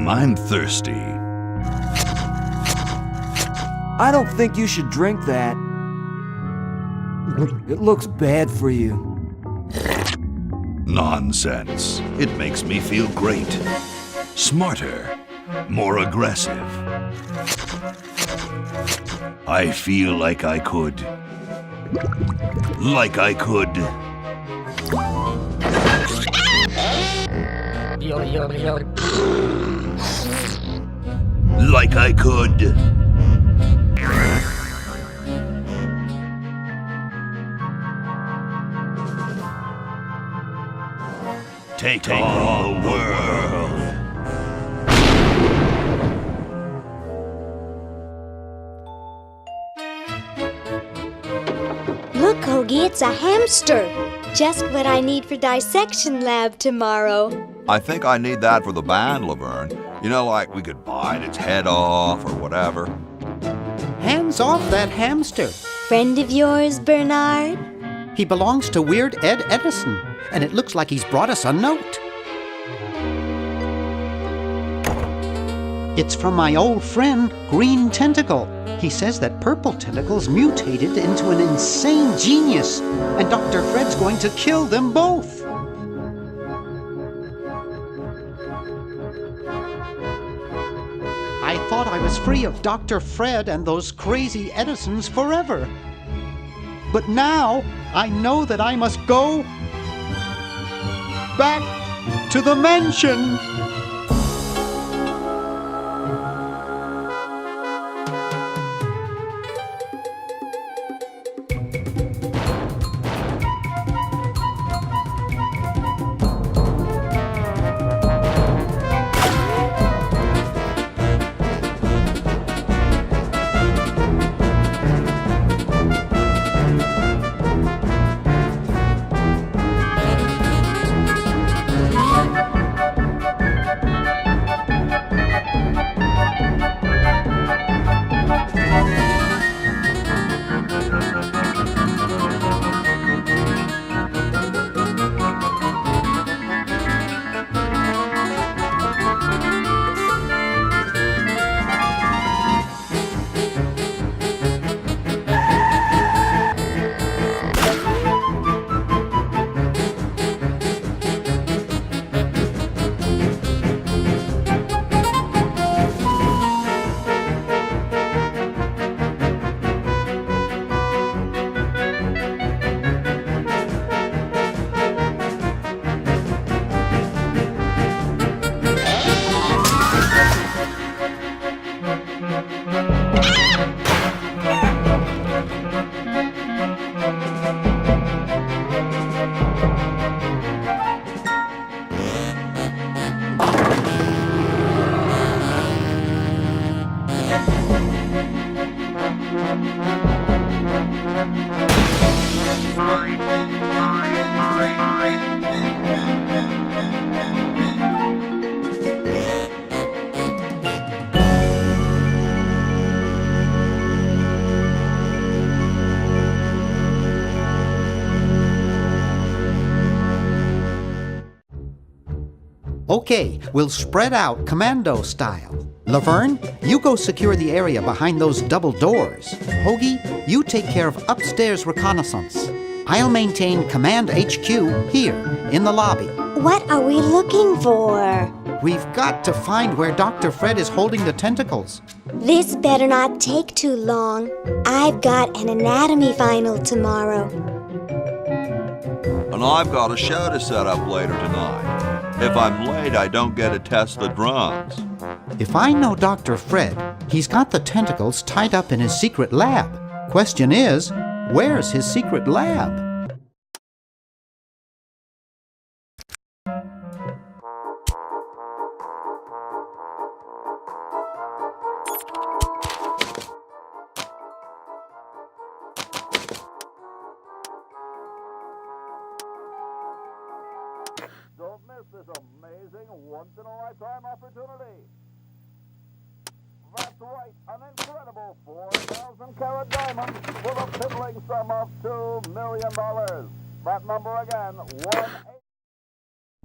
I'm thirsty. I don't think you should drink that. It looks bad for you. Nonsense. It makes me feel great. Smarter. More aggressive. I feel like I could. Like I could. Like I could. Take on the world. Look, Hoagie, it's a hamster. Just what I need for dissection lab tomorrow. I think I need that for the band, Laverne. You know, like we could bite its head off or whatever. Hands off that hamster. Friend of yours, Bernard? He belongs to Weird Ed Edison, and it looks like he's brought us a note. It's from my old friend, Green Tentacle. He says that Purple Tentacle's mutated into an insane genius, and Dr. Fred's going to kill them both. I thought I was free of Dr. Fred and those crazy Edisons forever. But now, I know that I must go back to the mansion. Okay, we'll spread out commando style. Laverne, you go secure the area behind those double doors. Hoagie, you take care of upstairs reconnaissance. I'll maintain Command HQ here, in the lobby. What are we looking for? We've got to find where Dr. Fred is holding the tentacles. This better not take too long. I've got an anatomy final tomorrow. And I've got a show to set up later tonight. If I'm late, I don't get to test the drums. If I know Dr. Fred, he's got the tentacles tied up in his secret lab. Question is, where's his secret lab? Don't miss this amazing once-in-a-lifetime opportunity. That's right, an incredible 4,000-carat diamond with a piddling sum of $2 million. That number again,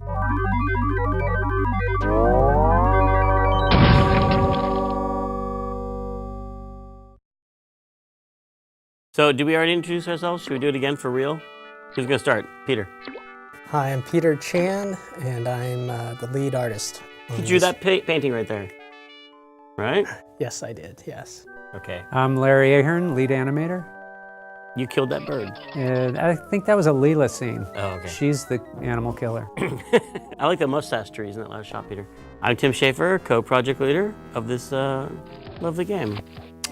1-8. So, did we already introduce ourselves? Should we do it again for real? Who's gonna start? Peter. Hi, I'm Peter Chan, and I'm the lead artist. You drew that painting right there, right? Yes, I did, yes. Okay. I'm Larry Ahern, lead animator. You killed that bird. And I think that was a Leela scene. Oh, okay. She's the animal killer. I like the mustache trees in that last shot, Peter. I'm Tim Schafer, co-project leader of this lovely game.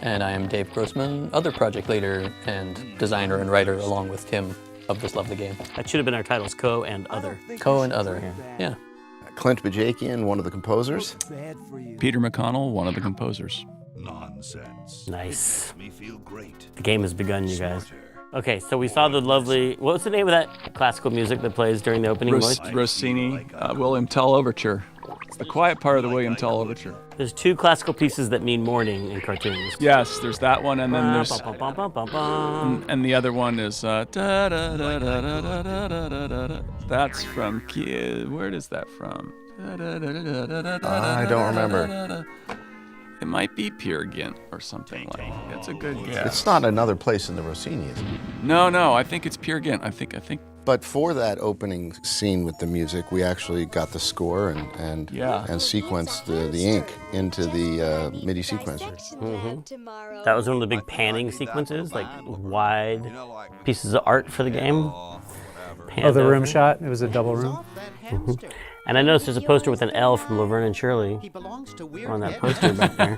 And I am Dave Grossman, other project leader and designer and writer along with Tim of this lovely game. That should have been our titles, co and other. Co and other, yeah. Clint Bajakian, one of the composers. Peter McConnell, one of the composers. Nonsense. Nice. Makes me feel great. The game has begun, you guys. Okay, so we saw the lovely, what's the name of that classical music that plays during the opening voice? Rossini, William Tell Overture. It's the quiet part of the William Tell Overture. There's two classical pieces that mean morning in cartoons. Yes, there's that one, and then there's... Bum, bum, bum, bum, bum. And the other one is... That's from... Where is that from? I don't remember. It might be Peer Gynt or something like that. It's a good guess. It's not another place in the Rossini, is it? No, I think it's Peer Gynt. I think. But for that opening scene with the music, we actually got the score and sequenced the ink into the MIDI sequencer. Mm-hmm. That was one of the big panning sequences, like wide pieces of art for the game. Oh, the room shot? It was a double room? Mm-hmm. And I noticed there's a poster with an L from Laverne and Shirley on that poster back there.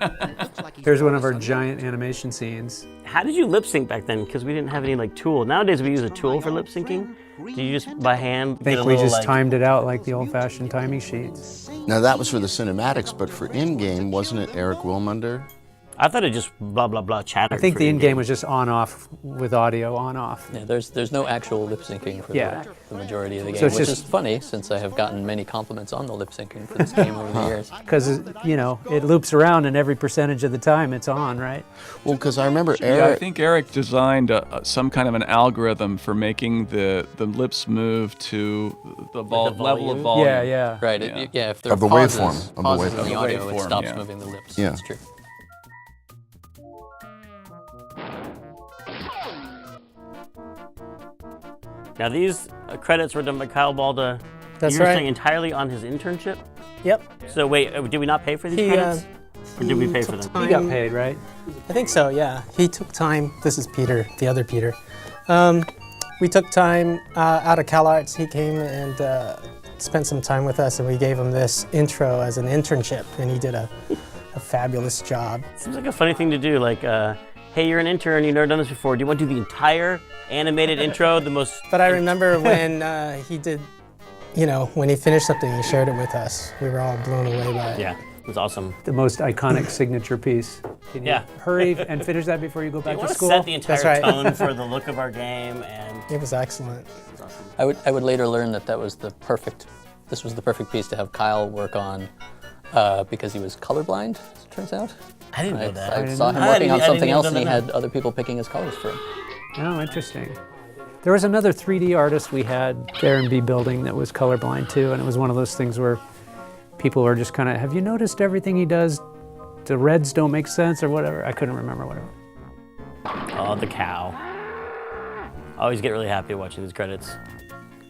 Here's one of our giant animation scenes. How did you lip sync back then? Because we didn't have any like tool. Nowadays we use a tool for lip syncing. Do you just by hand? I think we just timed it out like the old-fashioned timing sheets. Now that was for the cinematics, but for in-game, wasn't it Eric Wilmunder? I thought it just blah blah blah chattered. I think the in-game was just on-off with audio on-off. Yeah, there's no actual lip syncing for the majority of the game, so it's which is funny since I have gotten many compliments on the lip syncing for this game over the years. Because, you know, it loops around and every percentage of the time it's on, right? Well, because I remember Eric... Yeah, I think Eric designed some kind of an algorithm for making the lips move to the level of volume. Yeah. Right, if there are pauses in the audio, it stops moving the lips. Yeah. That's true. Now these credits were done by Kyle Balda. That's You're right. saying entirely on his internship? Yep. So wait, did we not pay for these credits? Or did we pay for them? He got paid, right? I think so, yeah. He took time. This is Peter, the other Peter. We took time out of CalArts. He came and spent some time with us, and we gave him this intro as an internship, and he did a fabulous job. Seems like a funny thing to do, like, hey, you're an intern, you've never done this before. Do you want to do the entire animated intro, the most... But I remember when he did, you know, when he finished something, he shared it with us. We were all blown away by it. Yeah, it was awesome. The most iconic signature piece. Can you hurry and finish that before you go back to school? Set the entire tone for the look of our game, and... It was excellent. Awesome. I would later learn that this was the perfect piece to have Kyle work on because he was colorblind, as it turns out. I didn't know that. I saw him working on something else, and he had other people picking his colors for him. Oh, interesting. There was another 3D artist we had there in B Building that was colorblind too, and it was one of those things where people were just kind of, have you noticed everything he does? The reds don't make sense or whatever. I couldn't remember what it was. Oh, the cow. I always get really happy watching these credits.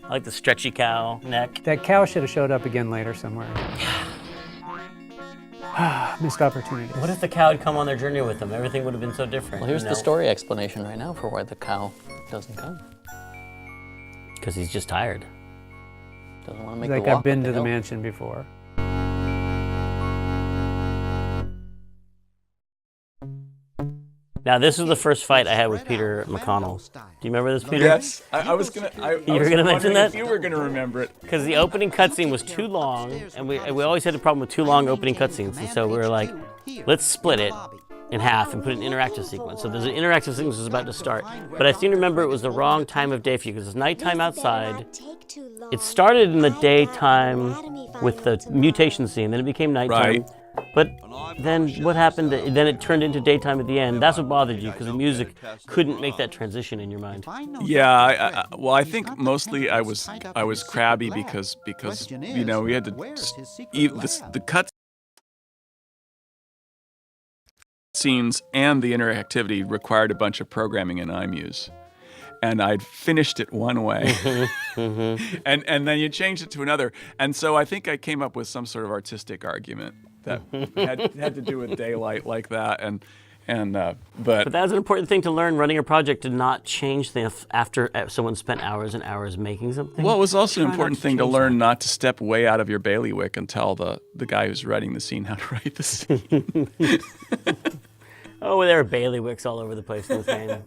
I like the stretchy cow neck. That cow should have showed up again later somewhere. Missed opportunity. What if the cow had come on their journey with them? Everything would have been so different. Well, here's the story explanation right now for why the cow doesn't come. Because he's just tired. Doesn't want to make like the walk I've been up to the hill. mansion before. Now, this is the first fight I had with Peter McConnell. Do you remember this, Peter? Yes, I was gonna. You were gonna mention that? If you were gonna remember it. Because the opening cutscene was too long, and we always had a problem with too long opening cutscenes, and so we were like, let's split it in half and put an interactive sequence. So there's an interactive sequence that's about to start, but I seem to remember it was the wrong time of day for you because it's nighttime outside. It started in the daytime with the mutation scene, then it became nighttime. Right. But then what happened? Then it turned into daytime at the end. That's what bothered you because the music couldn't make that transition in your mind. Yeah, well, I think mostly I was crabby because you know we had to the cut cutscenes and the interactivity required a bunch of programming in iMuse. And I'd finished it one way, and then you changed it to another. And so I think I came up with some sort of artistic argument that had to do with daylight like that. But that's an important thing to learn running a project, to not change things after someone spent hours and hours making something. Well, it was also an important thing to learn not to step way out of your bailiwick and tell the guy who's writing the scene how to write the scene. Oh, there are bailiwicks all over the place in this game.